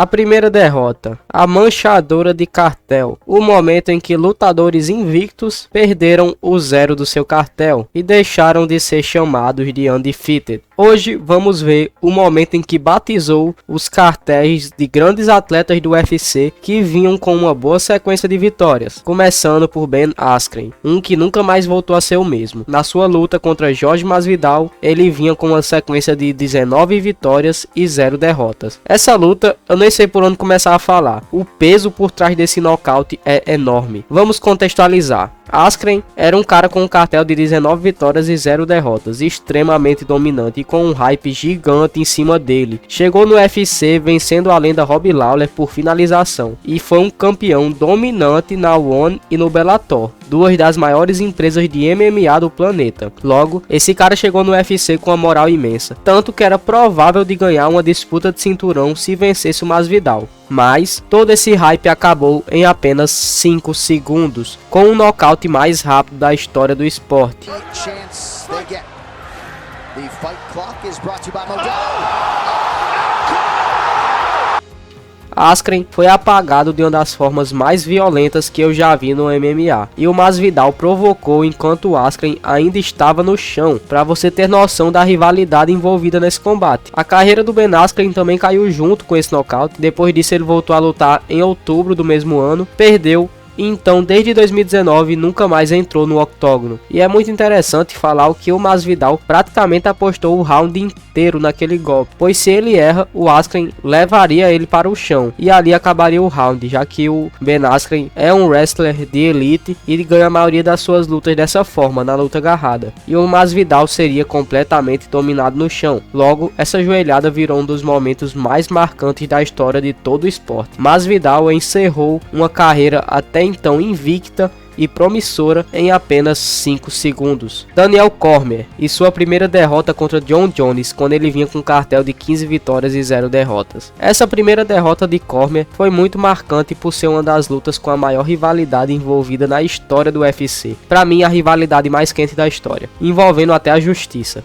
A primeira derrota, a manchadora de cartel, o momento em que lutadores invictos perderam o zero do seu cartel e deixaram de ser chamados de undefeated. Hoje vamos ver o momento em que batizou os cartéis de grandes atletas do UFC que vinham com uma boa sequência de vitórias, começando por Ben Askren, um que nunca mais voltou a ser o mesmo. Na sua luta contra Jorge Masvidal, ele vinha com uma sequência de 19 vitórias e 0 derrotas. Essa luta, eu nem sei por onde começar a falar. O peso por trás desse nocaute é enorme. Vamos contextualizar. Askren era um cara com um cartel de 19 vitórias e 0 derrotas, extremamente dominante e com um hype gigante em cima dele. Chegou no UFC vencendo a lenda Robbie Lawler por finalização e foi um campeão dominante na ONE e no Bellator, duas das maiores empresas de MMA do planeta. Logo, esse cara chegou no UFC com uma moral imensa, tanto que era provável de ganhar uma disputa de cinturão se vencesse o Masvidal. Mas todo esse hype acabou em apenas 5 segundos, com o nocaute mais rápido da história do esporte. Askren foi apagado de uma das formas mais violentas que eu já vi no MMA, e o Masvidal provocou enquanto Askren ainda estava no chão, para você ter noção da rivalidade envolvida nesse combate. A carreira do Ben Askren também caiu junto com esse nocaute. Depois disso ele voltou a lutar em outubro do mesmo ano, perdeu, e então desde 2019 nunca mais entrou no octógono. E é muito interessante falar o que o Masvidal praticamente apostou o round inteiro naquele golpe, pois se ele erra, o Askren levaria ele para o chão e ali acabaria o round, já que o Ben Askren é um wrestler de elite e ganha a maioria das suas lutas dessa forma, na luta agarrada, e o Masvidal seria completamente dominado no chão. Logo, essa joelhada virou um dos momentos mais marcantes da história de todo o esporte. Masvidal encerrou uma carreira até então invicta e promissora em apenas 5 segundos. Daniel Cormier e sua primeira derrota contra Jon Jones, quando ele vinha com um cartel de 15 vitórias e 0 derrotas. Essa primeira derrota de Cormier foi muito marcante por ser uma das lutas com a maior rivalidade envolvida na história do UFC. Para mim, a rivalidade mais quente da história, envolvendo até a justiça.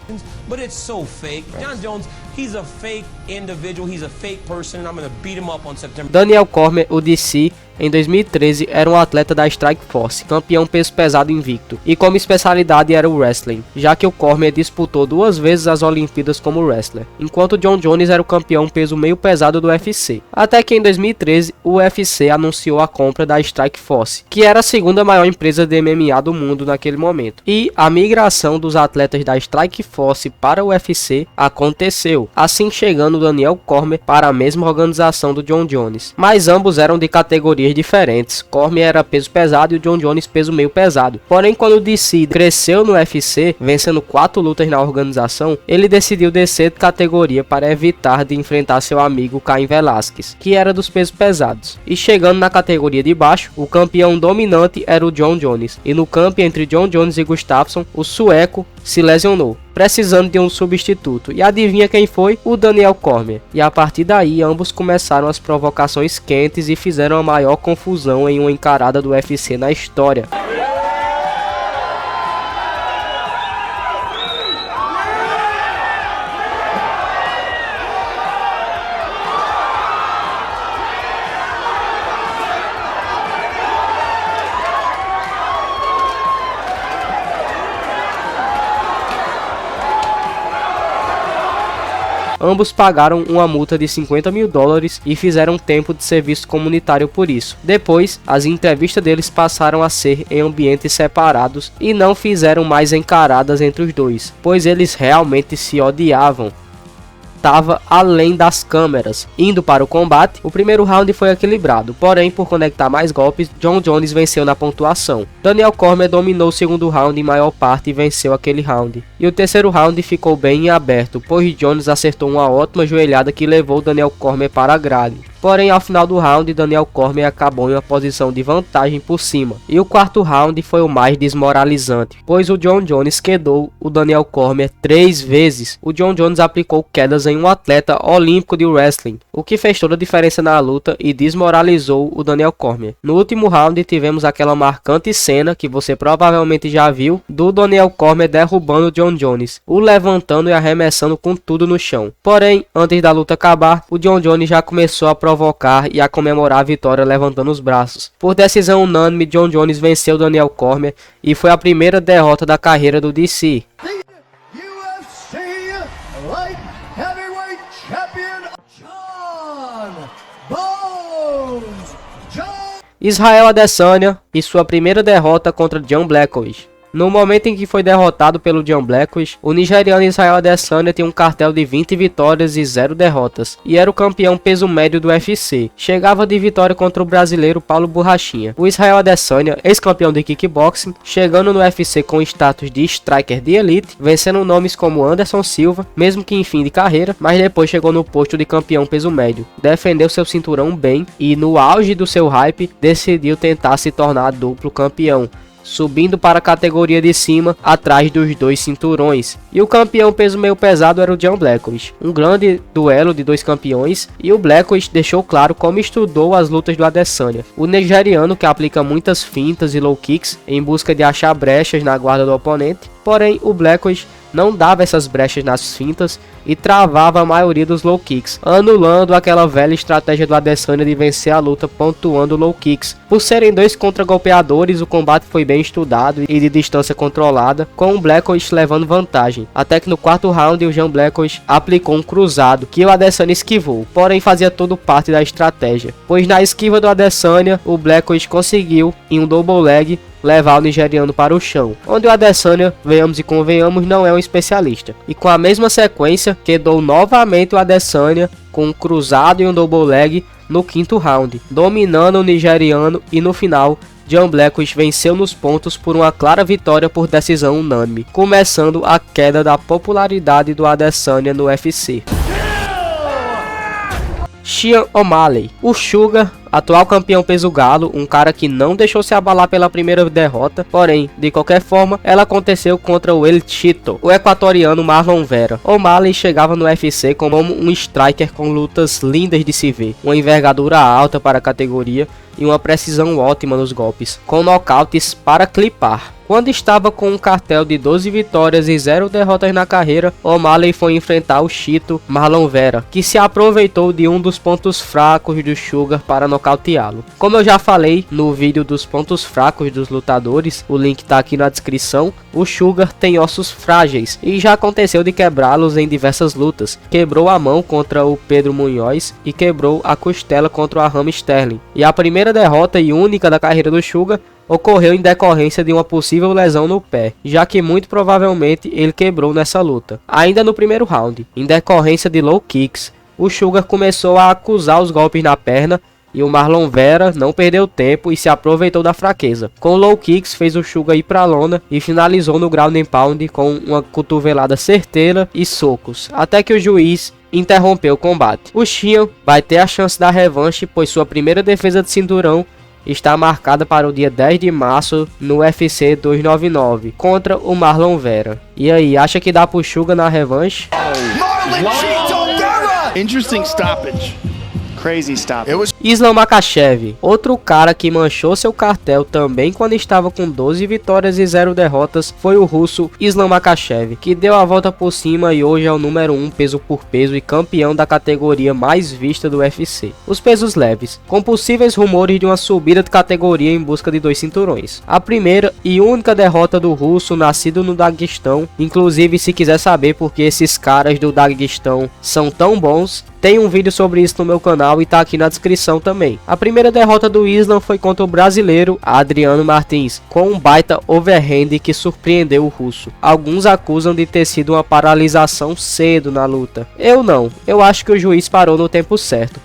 But it's so fake. Jon Jones, he's a fake individual, he's a fake person, and I'm gonna beat him up on September. Daniel Cormier, o DC, em 2013 era um atleta da Strikeforce, campeão peso pesado invicto, e como especialidade era o wrestling, já que o Cormier disputou 2 vezes as Olimpíadas como wrestler, enquanto Jon Jones era o campeão peso meio pesado do UFC. Até que em 2013 o UFC anunciou a compra da Strikeforce, que era a segunda maior empresa de MMA do mundo naquele momento, e a migração dos atletas da Strikeforce para o UFC aconteceu, assim chegando Daniel Cormier para a mesma organização do Jon Jones, mas ambos eram de categorias diferentes. Cormier era peso pesado e o Jon Jones peso meio pesado. Porém, quando o DC cresceu no UFC, vencendo 4 lutas na organização, ele decidiu descer de categoria para evitar de enfrentar seu amigo Cain Velasquez, que era dos pesos pesados. E chegando na categoria de baixo, o campeão dominante era o Jon Jones, e no campo entre Jon Jones e Gustafsson, o sueco se lesionou, precisando de um substituto, e adivinha quem foi? O Daniel Cormier. E a partir daí ambos começaram as provocações quentes e fizeram a maior confusão em uma encarada do UFC na história. Ambos pagaram uma multa de $50 mil e fizeram tempo de serviço comunitário por isso. Depois, as entrevistas deles passaram a ser em ambientes separados e não fizeram mais encaradas entre os dois, pois eles realmente se odiavam. Estava além das câmeras. Indo para o combate, o primeiro round foi equilibrado, porém por conectar mais golpes, Jon Jones venceu na pontuação. Daniel Cormier dominou o segundo round em maior parte e venceu aquele round. E o terceiro round ficou bem em aberto, pois Jones acertou uma ótima joelhada que levou Daniel Cormier para a grade. Porém, ao final do round, Daniel Cormier acabou em uma posição de vantagem por cima. E o quarto round foi o mais desmoralizante, pois o Jon Jones quedou o Daniel Cormier 3 vezes. O Jon Jones aplicou quedas em um atleta olímpico de wrestling, o que fez toda a diferença na luta e desmoralizou o Daniel Cormier. No último round, tivemos aquela marcante cena que você provavelmente já viu, do Daniel Cormier derrubando o Jon Jones, o levantando e arremessando com tudo no chão. Porém, antes da luta acabar, o Jon Jones já começou a provocar provocar e a comemorar a vitória levantando os braços. Por decisão unânime, Jon Jones venceu Daniel Cormier e foi a primeira derrota da carreira do DC. UFC Light Heavyweight Champion Jon Bones. Israel Adesanya e sua primeira derrota contra Jan Blachowicz. No momento em que foi derrotado pelo Jan Blachowicz, o nigeriano Israel Adesanya tem um cartel de 20 vitórias e 0 derrotas, e era o campeão peso médio do UFC. Chegava de vitória contra o brasileiro Paulo Borrachinha. O Israel Adesanya, ex-campeão de kickboxing, chegando no UFC com status de striker de elite, vencendo nomes como Anderson Silva, mesmo que em fim de carreira, mas depois chegou no posto de campeão peso médio. Defendeu seu cinturão bem e, no auge do seu hype, decidiu tentar se tornar duplo campeão, subindo para a categoria de cima, atrás dos 2 cinturões. E o campeão peso meio pesado era o Jan Blachowicz. Um grande duelo de 2 campeões, e o Blachowicz deixou claro como estudou as lutas do Adesanya. O nigeriano, que aplica muitas fintas e low kicks em busca de achar brechas na guarda do oponente, porém o Blachowicz não dava essas brechas nas fintas e travava a maioria dos low kicks, anulando aquela velha estratégia do Adesanya de vencer a luta pontuando low kicks. Por serem 2 contra-golpeadores, o combate foi bem estudado e de distância controlada, com o Blachowicz levando vantagem, até que no 4º round o Jan Blachowicz aplicou um cruzado, que o Adesanya esquivou, porém fazia todo parte da estratégia, pois na esquiva do Adesanya, o Blachowicz conseguiu, em um double leg, levar o nigeriano para o chão, onde o Adesanya, venhamos e convenhamos, não é um especialista. E com a mesma sequência, quedou novamente o Adesanya com um cruzado e um double leg no 5º round, dominando o nigeriano, e no final, Jan Blachowicz venceu nos pontos por uma clara vitória por decisão unânime, começando a queda da popularidade do Adesanya no UFC. Sean O'Malley, o Sugar, atual campeão peso galo, um cara que não deixou se abalar pela primeira derrota, porém, de qualquer forma, ela aconteceu contra o El Chito, o equatoriano Marlon Vera. O'Malley chegava no UFC como um striker com lutas lindas de se ver, uma envergadura alta para a categoria e uma precisão ótima nos golpes, com nocautes para clipar. Quando estava com um cartel de 12 vitórias e 0 derrotas na carreira, O'Malley foi enfrentar o Chito Marlon Vera, que se aproveitou de um dos pontos fracos do Sugar para nocauteá-lo. Como eu já falei no vídeo dos pontos fracos dos lutadores, o link tá aqui na descrição, o Sugar tem ossos frágeis e já aconteceu de quebrá-los em diversas lutas. Quebrou a mão contra o Pedro Munhoz e quebrou a costela contra o Aram Sterling. E a primeira derrota e única da carreira do Sugar ocorreu em decorrência de uma possível lesão no pé, já que muito provavelmente ele quebrou nessa luta. Ainda no primeiro round, em decorrência de low kicks, o Sugar começou a acusar os golpes na perna e o Marlon Vera não perdeu tempo e se aproveitou da fraqueza. Com low kicks fez o Sugar ir para a lona e finalizou no ground and pound com uma cotovelada certeira e socos, até que o juiz interrompeu o combate. O Sean vai ter a chance da revanche, pois sua primeira defesa de cinturão está marcada para o dia 10 de março no UFC 299 contra o Marlon Vera. E aí, acha que dá pro Sugar na revanche? Interesting stoppage. Crazy stoppage. Islam Makhachev, outro cara que manchou seu cartel também quando estava com 12 vitórias e 0 derrotas, foi o russo Islam Makhachev, que deu a volta por cima e hoje é o número 1 peso por peso e campeão da categoria mais vista do UFC, os pesos leves, com possíveis rumores de uma subida de categoria em busca de 2 cinturões. A primeira e única derrota do russo, nascido no Daguestão. Inclusive, se quiser saber por que esses caras do Daguestão são tão bons, tem um vídeo sobre isso no meu canal e tá aqui na descrição também. A primeira derrota do Islam foi contra o brasileiro Adriano Martins, com um baita overhand que surpreendeu o russo. Alguns acusam de ter sido uma paralisação cedo na luta. Eu não, eu acho que o juiz parou no tempo certo.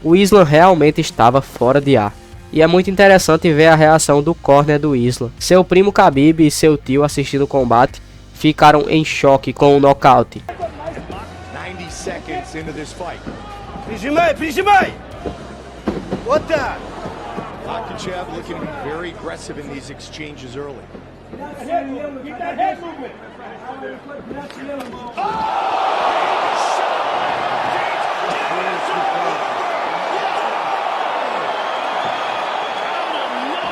O Islam realmente estava fora de ar. E é muito interessante ver a reação do corner do Islam. Seu primo Khabib e seu tio, assistindo o combate, ficaram em choque com o nocaute. 90 seconds into this fight. What that? Makhachev looking to be very aggressive in these exchanges early. Get that head movement.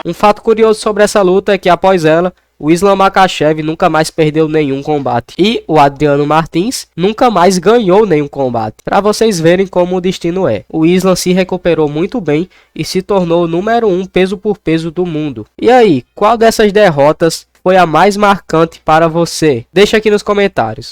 Um fato curioso sobre essa luta é que após ela, o Islam Makhachev nunca mais perdeu nenhum combate. E o Adriano Martins nunca mais ganhou nenhum combate. Para vocês verem como o destino é. O Islam se recuperou muito bem e se tornou o número 1 peso por peso do mundo. E aí, qual dessas derrotas foi a mais marcante para você? Deixa aqui nos comentários.